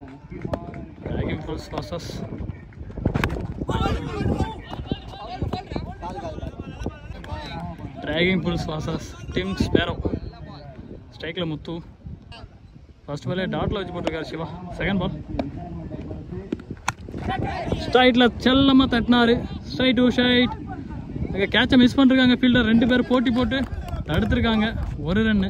Dragging full losses. Dragging full losses. Tim Sparrow. Strike la Muthu. First ball dot la vechu Shiva. Second ball. Straight la chellama tatnaru. Straight to straight. அங்க கேட்ச miss பண்ணிருக்காங்க fielder ரெண்டு பேர் போட்டி போட்டு தடுத்துருக்காங்க ஒரு run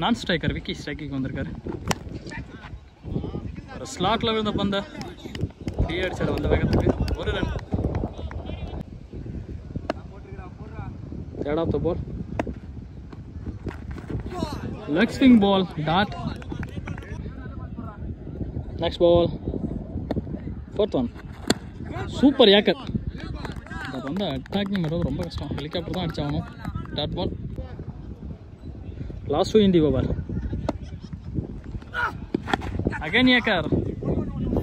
நான் striker Vicky striking வந்திருக்காரு ஒரு ஸ்லாட்ல விழுந்த பந்த டீ அடிச்சாரு வந்த வேகத்துக்கு ஒரு run third of the ball leg swing ball dot next ball fourth one super ஏக்கர் இந்த பந்த அட்டாக்கிங் பண்ணுறது ரொம்ப கஷ்டம் ஹெலிகாப்டர் தான் அடிச்சாகணும் டாட் பால் லாஸ்ட் இண்டி ஓவர் அகைன் ஏக்கர்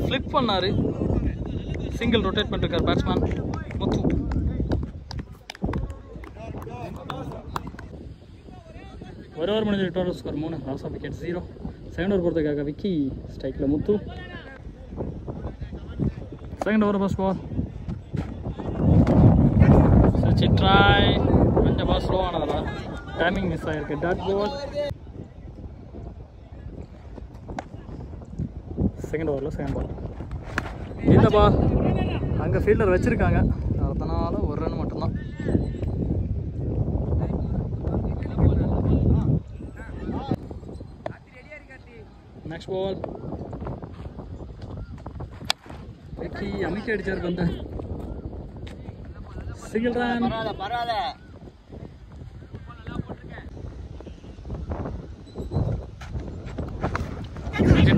ஃப்ளிப் பண்ணாரு சிங்கிள் ரொட்டேட் பண்ணிருக்கார் பேட்ஸ்மேன் முத்து ஒரு ஓவர் முடிஞ்சு total score 3 loss of wicket 0 second over போகிறதுக்காக விக்கி ஸ்ட்ரைக்கில் முத்து second over first ball such a try கொஞ்ச பால் ஸ்லோ ஆனதா டைமிங் மிஸ் ஆயிருக்கு டாட் பால் செகண்ட் ஓவரில் செகண்ட் பால் இந்த பால் அங்கே ஃபீல்டர் வச்சுருக்காங்க அதனால ஒரு ரன் மட்டும்தான் நெக்ஸ்ட் பால் விக்கி அமைக்க அடிச்சார் பந்த சிங்கிள் ரன்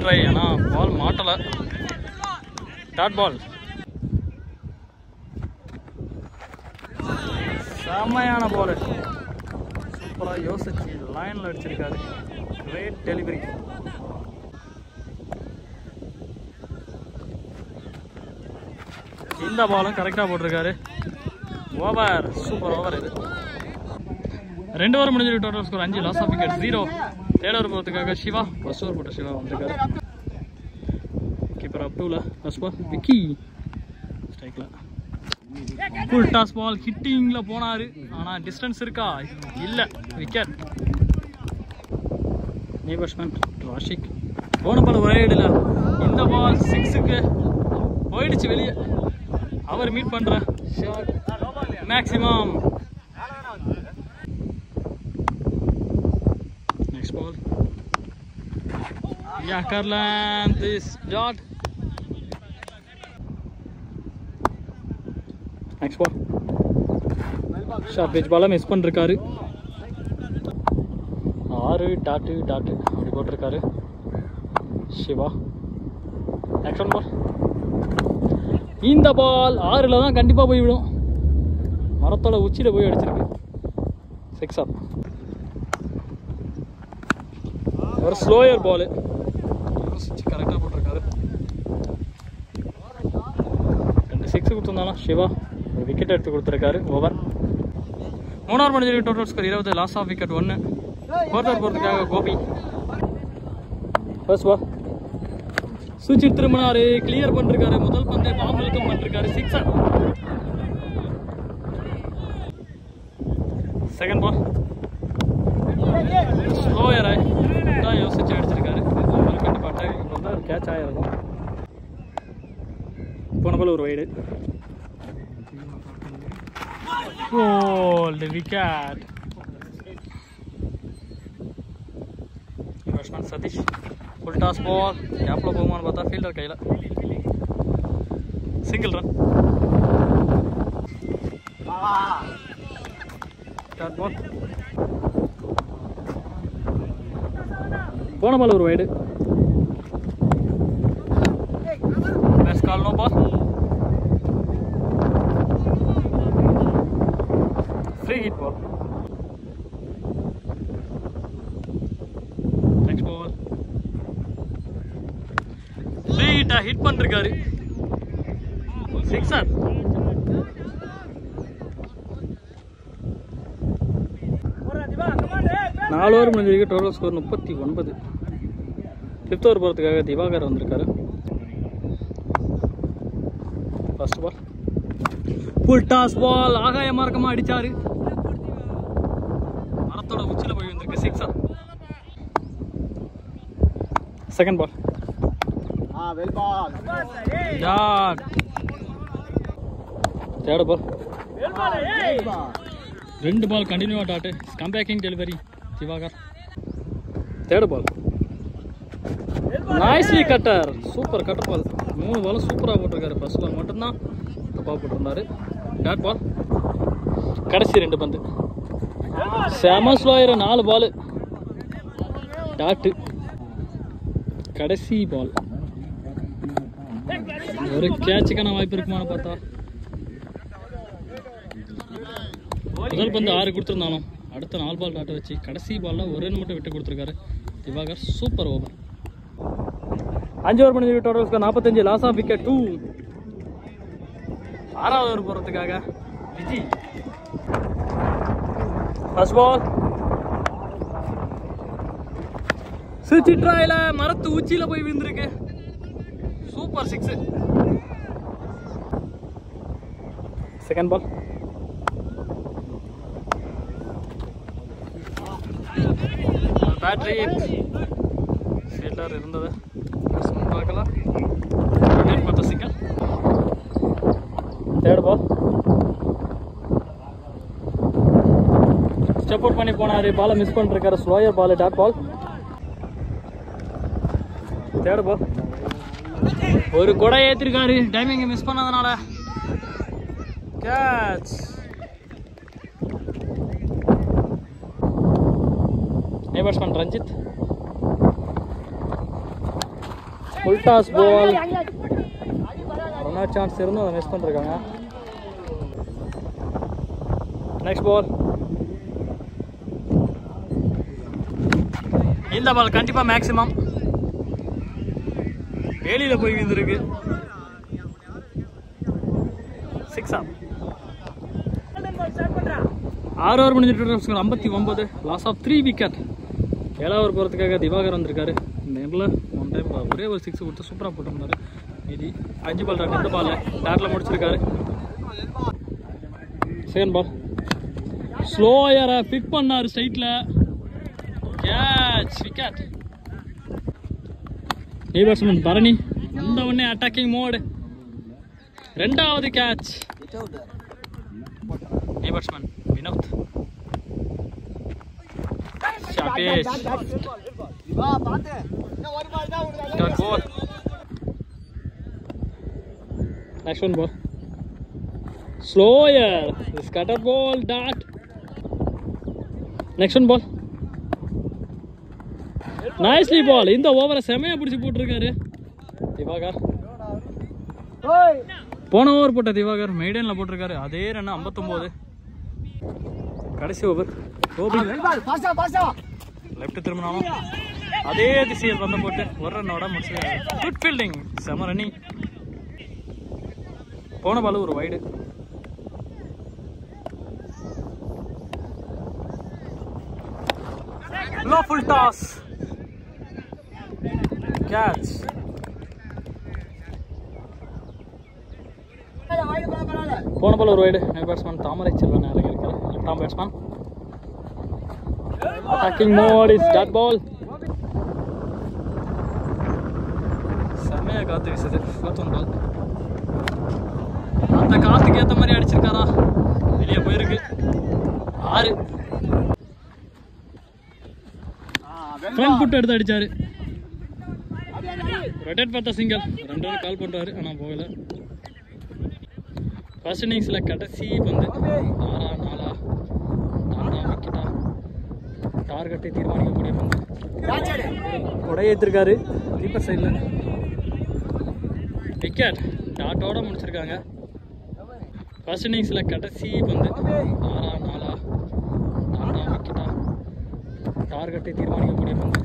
ட்ரை ஆனா பால் மாட்டல டாட் பால் செம்மையான பால் சூப்பரா யோசிச்சு லைன்ல அடிச்சிருக்காரு கிரேட் டெலிவரி இந்த பாலும் கரெக்டாக போட்டிருக்காரு ஓவர் சூப்பர் ஓவர் இது ரெண்டு ஓவர் முடிஞ்சிருக்கு total score 5 loss of wicket 0 third over போகிறதுக்காக சிவா ஃபர்ஸ்ட் ஓவர் போட்ட சிவா வந்திருக்காரு கீப்பர் அப் டூல ஃபர்ஸ்ட் பால் விக்கி ஸ்ட்ரைக்ல ஃபுல் டாஸ் பால் ஹிட்டிங்ல போனாரு ஆனால் டிஸ்டன்ஸ் இருக்கா இல்லை விக்கெட் நீ பேட்ஸ்மேன் ராஷிக் போன பால் ஒரே இடல இந்த பால் 6க்கு போயிடுச்சு வெளியே அவர் மீட் பண்ற ஷாட் மேக்ஸிமம் நெக்ஸ்ட் பால் யா கர்லான் this shot next ball short pitch பால மிஸ் பண்ணிருக்காரு 6 டாட் அப்படி போட்டிருக்காரு சிவா நெக்ஸ்ட் ஒன் பால் இந்த பால் 6ல் தான் கண்டிப்பாக போய் விடும் மரத்தோட உச்சியில் போய் அடிச்சிருக்கு 6 ஆஃப் ஒரு ஸ்லோயர் பால் கரெக்டாக போட்டிருக்காரு 2 6 கொடுத்துருந்தாலும் சிவா ஒரு விக்கெட் எடுத்து கொடுத்துருக்காரு ஓவர் 3 ஓவர் முடிஞ்சிருக்கு total score 20 loss of wicket 1 fourth over போகிறதுக்காக கோபி ஃபர்ஸ்ட் பால் சுவிட்ச் திரும்பினாரு கிளியர் பண்ணிருக்காரு முதல் பந்தை பாம் வெல்கம் பண்ணிருக்காரு 6 செகண்ட் பால் ஸ்லோயர் தான் யோசிச்சு அடிச்சிருக்காரு கண்டிப்பாக அட்டாக் வந்து ஒரு கேட்ச் ஆகிருக்கும் போன பால் ஒரு wide called wicket batsman Satish full toss ball கேப்பில் போகுமான்னு பார்த்தா ஃபீல்டர் கையில் சிங்கிள் ரன் டாட் பால் போன பால் ஒரு வைடு பெஸ்ட் கால் no ball free hit ball next ball hit பண்ணிருக்காரு 6 போறா திவா கம் ஆன் 4 ஓவர் முடிஞ்சிருக்கு. Total score 39. 5th ஓவர் போகிறதுக்காக திவாகர் வந்திருக்காரு. First ball full toss ball, ஆகாய மார்க்கமாக அடித்தார். மரத்தோட உச்சியில் போய் வந்திருக்கு. 6. Second ball dot. Third ball 2 ball கண்டினியூவாக dot. Comebacking delivery Diwakar. Third ball nicely cutter, super cutter ball. 3 பாலும் சூப்பராக போட்டிருக்காரு. ஃபர்ஸ்ட் பால் மட்டும்தான் தப்பாக போட்டிருந்தாரு. Dot ball. கடைசி 2 பந்து செம ஸ்லோயர். 4 பால் டாட்டு. கடைசி பால் ஒரு கேட்சுக்கான வாய்ப்பு இருக்குமான்னு பார்த்தா முதல் பந்து 6 கொடுத்துருந்தாலும் அடுத்த 4 பால் டாட்டை வச்சு கடைசி பாலில் ஒரு ரன் மட்டும் விட்டு கொடுத்துருக்காரு திவாகர். Super over. 5 ஓவர் பண்ணி டோட்டல் 45. Loss of wicket 2. 6வது ஓவர் போகிறதுக்காக விஜி. ஃபர்ஸ்ட் பால் சுச்சி ட்ராயில மரத்து உச்சியில போய் விழுந்திருக்கு. சூப்பர் 6. செகண்ட் பால் பேட்டரி ஃபீல்டர் இருந்தது பார்க்கலாம். சிக்கல். தேர்ட் பால் ஸ்டெப் அவுட் பண்ணி போனாரு. பாலை மிஸ் பண்ணிருக்காரு. Slower ball. Dot ball. Third ball ஒரு கொடை ஏற்றிருக்காரு. டைமிங்கை மிஸ் பண்ணதுனால catch. Batsman Ranjith. Full toss ball. ஒன்னா சான்ஸ் இருந்தும் அதை மிஸ் பண்ணிருக்காங்க. Next ball. இந்த பால் கண்டிப்பா மேக்ஸிமம் வேலியில போய் விழுந்திருக்கு. 6. 6 ஓவர் முடிஞ்சிட்டு 59. Loss of 3 wicket. 7வது ஓவர் போகிறதுக்காக திவாகர் வந்திருக்காரு. இந்த எண்டில் 1 டைம் ஒரே ஒரு 6 கொடுத்து சூப்பராக போட்டிருந்தாரு. மீதி 5 பால் டாட். 2 பால் டாட்டில் முடிச்சிருக்காரு. செகண்ட் பால் ஸ்லோயரை பிக் பண்ணார் ஸ்ட்ரைட்டில். கேட்ச். விக்கெட். பேட்ஸ்மேன் பரணி வந்த உடனே அட்டாக்கிங் மோடு. 2வது catch. Batsman Vinod. Next one ball. Slower. This cutter ball. Dart. Next one ball. Nicely ball. இந்த ஓவரை செமையா பிடிச்சி போட்டிருக்காரு திவாகர். போன ஓவர் போட்ட திவாகர் மெய்டன்ல போட்டிருக்காரு. அதே ரன் 59. கடைசி ஓவர் லெஃப்ட் திரும்பினாலும் அதே திசையில் பந்தம் போட்டு ஒரு ரன்னோட முடிச்சிருக்காரு. Good fielding. செம ரன்னிங். போன பால் ஒரு வைடு. full toss. Catch. போன பால் ஒரு வைடு. பேட்ஸ்மேன் தாமரை செல்வன் இறங்கியிருக்காரு. Left arm batsman. Attacking mode is dot ball. செமையா காத்து வீசுது. Fourth one ball. அந்த காத்துக்கு ஏற்ற மாதிரி அடிச்சிருக்காரா? வெளியே போயிருக்கு. 6. ஃப்ரண்ட் புட் எடுத்து அடிச்சாரு. ரொட்டேட் பார்த்த சிங்கிள். 2 ரன் கால் பண்றாரு. ஆனா போகல. ஃபர்ஸ்ட் இன்னிங்ஸ்ல கடைசி பந்து 6-4 விக்கெட்டா டார்கெட்டை தீர்மானிக்கக்கூடிய பந்து. கொடை ஏற்றிருக்காரு கீப்பர் சைடில். விக்கெட். டாட்டோட முடிச்சிருக்காங்க. ஃபர்ஸ்ட் இன்னிங்ஸில் கடைசி பந்து 6-4 விக்கெட்டா டார்கெட்டை தீர்மானிக்கக்கூடிய பந்து.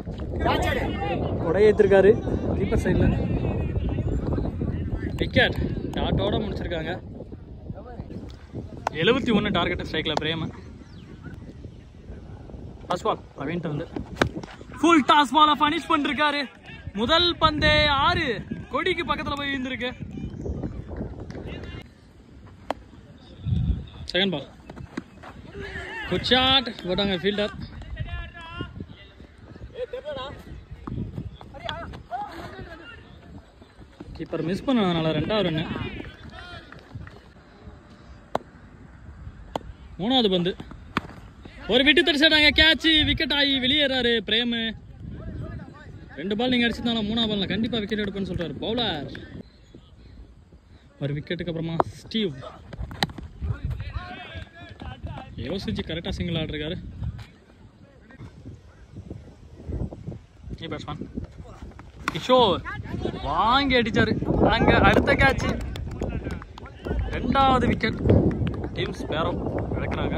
கொடை ஏற்றிருக்காரு கீப்பர் சைடில். விக்கெட். டாட்டோட முடிச்சிருக்காங்க. 71 டார்கெட் ஸ்ட்ரைக்கில் பிரேம. ஃபர்ஸ்ட் பால் பிரவீன் வந்து ஃபுல் டாஸ் பாலை பனிஷ் பண்ணிருக்காரு. முதல் பந்தே 6 கொடிக்கு பக்கத்தில் போய் இருந்திருக்கு. செகண்ட் பால் குட் ஷாட் போட்டாங்க ஃபீல்டர். கீப்பர் மிஸ் பண்ணதுனால 2வது ரன்னு. 3வது பந்து ஒரு விட்டு தடிச்சாட்டாங்க. கேட்ச் விக்கெட் ஆகி வெளியேறாரு பிரேமு. 2 பால் நீங்கள் அடிச்சிருந்தாலும் 3வது பால் கண்டிப்பாக விக்கெட் எடுப்பேன்னு சொல்கிறார் பவுலர். ஒரு விக்கெட்டுக்கு அப்புறமா ஸ்டீவ் யோசிச்சு கரெக்டாக சிங்கிள் ஆடிருக்காரு. பேட்ஸ்மேன் கிஷோர் வாங்கி அடிச்சாரு. அங்க அடுத்த கேட்ச் 2வது விக்கெட். டீம் ஸ்பேரோ இழக்கிறாங்க.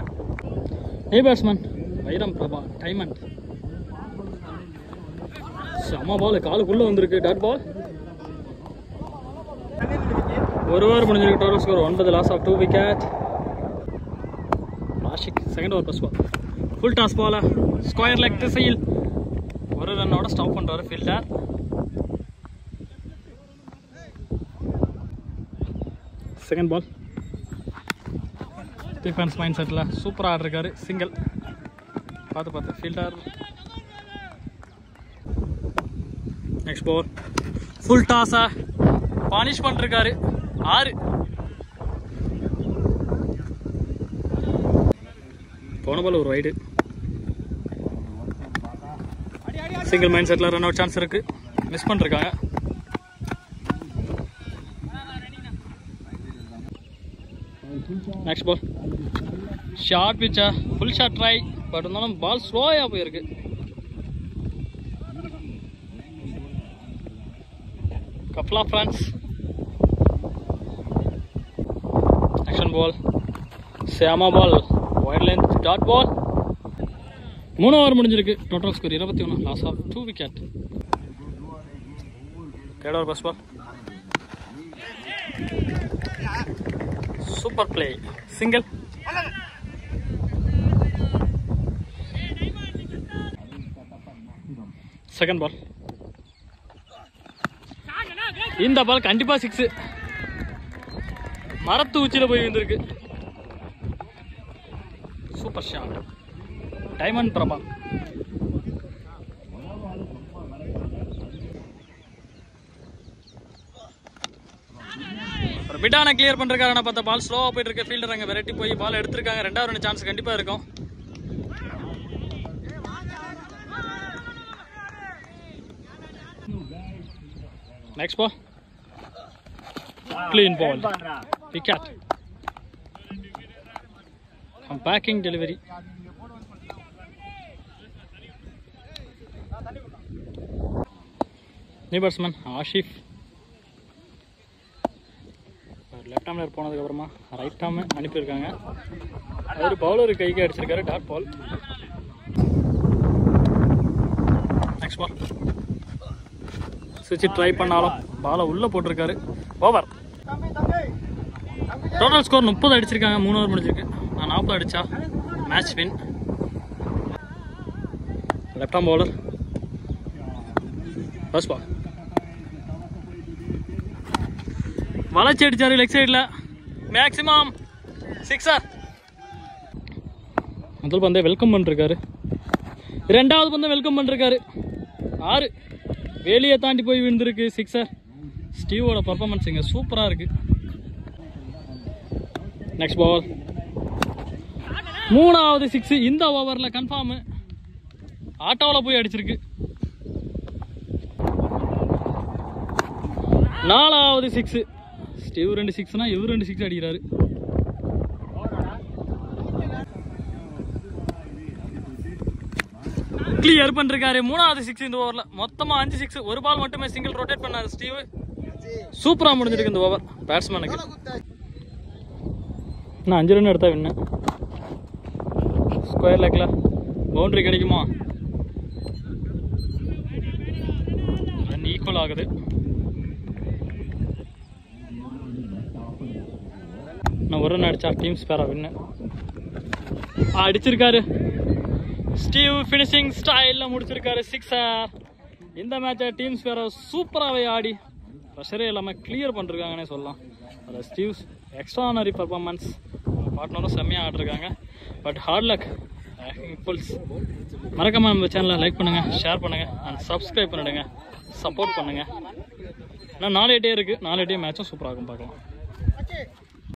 பேட்ஸ்மேன் வைரம் பிரபா டைமண்ட் செம பால் காலுக்குள்ள வந்திருக்கு. Dot ball. 1 ஓவர் முடிஞ்சிருக்கு. Total score 9. Loss of 2 wicket. Rashik second over first ball full toss ball square leg திசையில் 1 ரன்னோட ஸ்டாப் பண்றாரு fielder. Second ball defence mind settle சூப்பராக ஆடிருக்காரு. சிங்கிள் பார்த்து ஃபீல்டர். நெக்ஸ்ட் பால் ஃபுல் டாஸை பானிஷ் பண்ணிருக்காரு. 6 போன பால் ஒரு wide. Single mind settle run out chance இருக்கு. மிஸ் பண்ணிருக்காங்க. நெக்ஸ்ட் பால் ஷார்ட் பிச்சா ஃபுல் ஷாட் ட்ரை. பட் இருந்தாலும் பால் ஸ்லோயாக போயிருக்கு. கப்லா பிரான்ஸ் ஆக்ஷன் பால் சேமா ball wide length dot ball. 3 over முடிஞ்சிருக்கு. Total score 21. Loss of 2 wicket. Third over first ball super play single. Second ball இந்த பால் கண்டிப்பா 6. மரத்து உச்சியில போய் வந்திருக்கு. Super shot Diamond Prabha. பிட்டான கிளியர் பண்றாரு. ஆனா பார்த்தா பால் ஸ்லோவா போயிட்டு இருக்கு. ஃபீல்டர் அங்க வெரைட்டி போய் பால் எடுத்திருக்காங்க. 2வது ரன் சான்ஸ் கண்டிப்பா இருக்கும். Next ball clean ball wicket. Backing delivery. New batsman Ashif left ஆர்ம்ல போனதுக்கு அப்புறமா ரைட் ஆர்ம் அனுப்பியிருக்காங்க. அவர் பவுலர் கைக்கு அடிச்சிருக்காரு. Dot ball. நெக்ஸ்ட் பால் சுவிட்ச் ட்ரை பண்ணாலும் பாலை உள்ள போட்டிருக்காரு. ஓவர். டோட்டல் ஸ்கோர் 30 அடிச்சிருக்காங்க. 3 ஓவர் முடிஞ்சிருக்கு. நான் 40 அடிச்சா match win. Left arm bowler first ball வளைச்சி அடிச்சாரு லெக் சைடில். மேக்ஸிமம் 6. முதல் பந்தே வெல்கம் பண்ணிருக்காரு. 2வது பந்தே வெல்கம் பண்ணிருக்காரு. 6 வேலியை தாண்டி போய் விழுந்திருக்கு. 6. ஸ்டீவோட பர்ஃபார்மன்ஸ் இங்கே சூப்பராக இருக்கு. நெக்ஸ்ட் பால் 3வது 6 இந்த ஓவரில் கன்ஃபார்மு. ஆட்டோவில் போய் அடிச்சிருக்கு. 4வது 6 ஸ்டீவ் 2 6னா இவர் 2 6 அடிக்கிறாரு. கிளியர் பண்ணிருக்காரு. 3வது 6 இந்த ஓவரில். மொத்தமாக 5 6. ஒரு பால் மட்டுமே சிங்கிள் ரொட்டேட் பண்ணாரு ஸ்டீவ். சூப்பரா முடிஞ்சிருக்கு இந்த ஓவர் பேட்ஸ்மேனுக்கு. நான் 5 ரன் எடுத்தா வின்னு. ஸ்கொயர் லெக்ல பவுண்டரி கிடைக்குமா? ரன் ஈக்குவல் ஆகுது. நான் ஒரு ரன் அடிச்சா டீம் ஸ்பேரா வின்னு. அடிச்சிருக்காரு. ஸ்டீவ் ஃபினிஷிங் ஸ்டைலில் முடிச்சிருக்காரு 6-ஆர். இந்த மேட்சை டீம்ஸ் வேறு சூப்பராகவே ஆடி ப்ரெஷரே இல்லாமல் கிளியர் பண்ணிருக்காங்கன்னே சொல்லலாம். அதில் ஸ்டீவ்ஸ் எக்ஸ்ட்ரானரி பர்ஃபார்மன்ஸ், பார்ட்னரும் செம்மையாக ஆடிருக்காங்க. பட் ஹார்ட் லக் ஃபுல்ஸ். மறக்காமல் நம்ம சேனலை லைக் பண்ணுங்கள், ஷேர் பண்ணுங்கள் அண்ட் சப்ஸ்கிரைப் பண்ணிவிடுங்க, சப்போர்ட் பண்ணுங்கள். ஆனால் 4 டே இருக்குது, 4 டே மேட்சும் சூப்பராகும் பார்க்கலாம்.